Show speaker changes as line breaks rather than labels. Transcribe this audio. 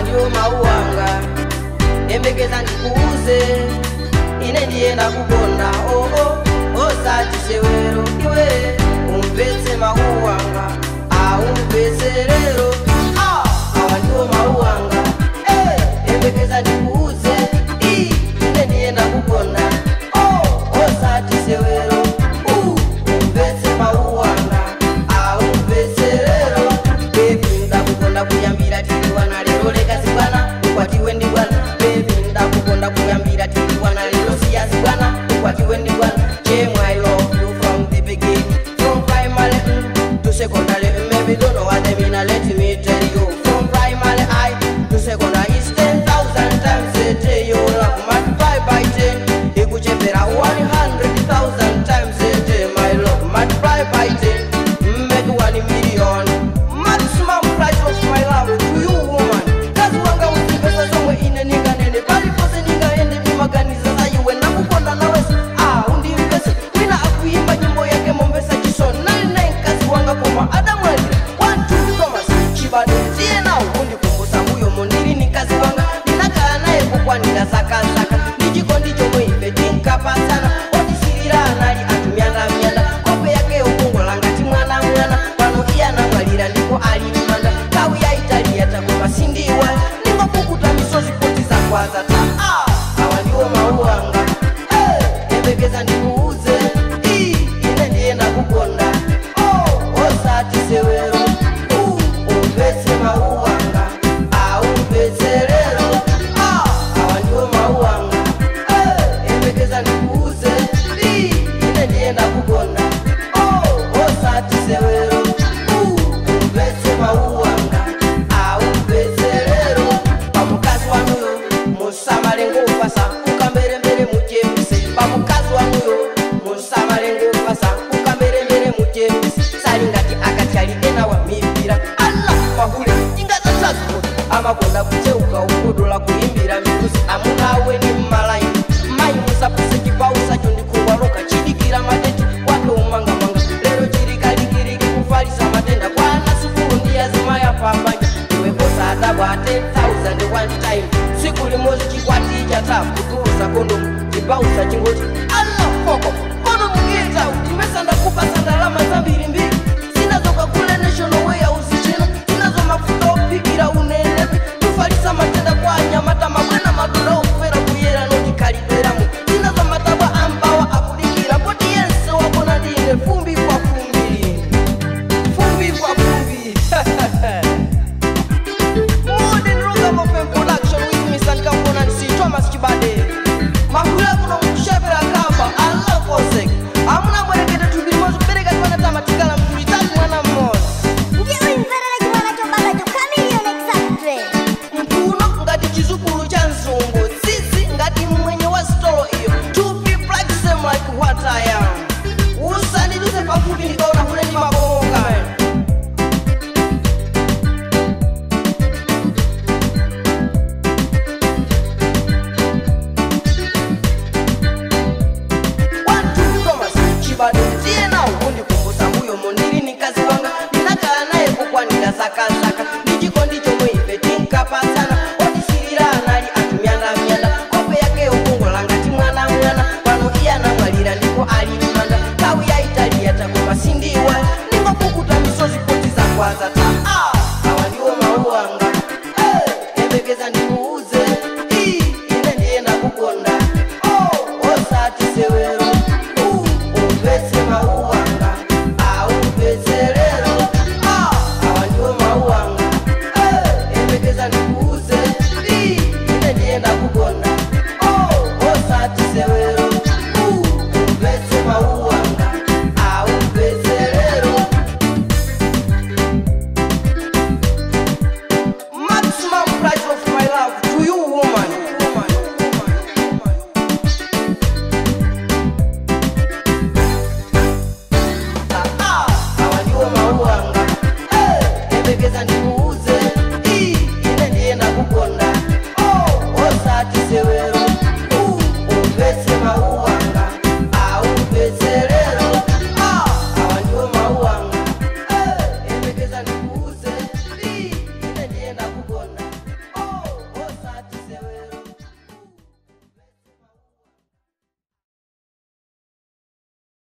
ndio mauanga embekeza ndikuuze ine ndienda kugonda osati sewero iwe umpetse mauanga umpetse lero awa ndio mauanga embekeza ndikuuze ine ndienda kugonda osati sewero umpetse mauanga umpetse lero baby ndakugonda kuyambira tiliwana lero lekasi bwana ukwatiwe ndi bwana baby ndakugonda kuyambira tiliwana lero siyasi bwana ukwatiwe ndi bwana chemwe I love you from the beginning from primary to secondary maybe don't know what I mean let me tell you from primary I to secondary is 10,000 times a day you love multiply by 10 ikuchepera 100,000 times a day my love multiply by 10 make 1 million maximum price of my love to you woman kazi wanga usipesa somwe ine ninganene pali pose ningaende nimaganiza sayiwe nakukonda nawesi undimpese wina akuimba nyimbo yake mombesa chison 99 kazi wanga koma adamwali 1-2 Thomas chibado tiye nawo kundikumbusa muyo mondiri ni kazi wanga ninakala naye kukwanira zakazaka nichikondi chomwe ife tinkapasana otisirira anali atumyandamyanda kope yake ukungola ngati mwana pano iya namwalira ndipo ali manda kawi ya Italia takoma sindiwa ningopukuta misozi poti za kwaza ta awa ndiwo mauanga embekeza ndikuuze ine ndienda kugonda osati sewero umpetse mauanga umpetse lero awa ndiwo mauanga embekeza ndikuuze ine ndienda kugonda osati sewero umpetse mauanga umpetse lero pamukazi wanuyo musamalengo upasa ukamberembere mujembise pamukazi wanuyo musamalengo upasa ukamberembere mujembise salingati akatyali ena wamipira alla mahule ingazasazuko amakonda kucheuka ukodola kuimbira mikusi amunawe ni mmalaini mai musapuse chipausa chondikuwaloka chidikira mateti wake umangamanga lero chirikalikiriki kufalisa matenda kwana sukulu ndiyazimaya pambanya iwekosa adabu 10,000 one time siku limozi chikwati chatafu kutuuza kondomu chipausa chingoti alla foko kondomu ngita utimesanda kupasa ndalama za mbili sinazoka kule national way ya usichino sinazo mafuta upikira unelepe tufalisa matenda kwa nyamata mabwena madola ufera kuyera noti kaliberamu sinazo matabwa ambawa akudikira poti yense wakona dine fumbi kwa fumbi fumbi kwa fumbi Modern Rugam of production with me San Kampona and C. Thomas Chibade Mahula kuno mshebera kamba Allah for sake amuna mwelekete tubimozi kubereka tuwana matikala mturitatu mwana mmoja
Ndiyo imverele jimwana chombaga jo chameleon exactly
mpuno ngati chizukulu cha nzungu sisi ngati mwenye wa stolo iyo to be black same like what I am usaniduse pafupi nikaona kule ni maboka chibado tiye nawo kundikumbusa muyo mondiri ni kazi wanga ninakala naye kukwanira zakazaka nichikondi chomwe ife tinkapasana otisirira anali atumyandamyanda kope yake ukungola ngati mwana pano iya namwalira ndipo ali manda kawi ya Italia takoma sindiwa ningopukuta misozi poti za kwaza ta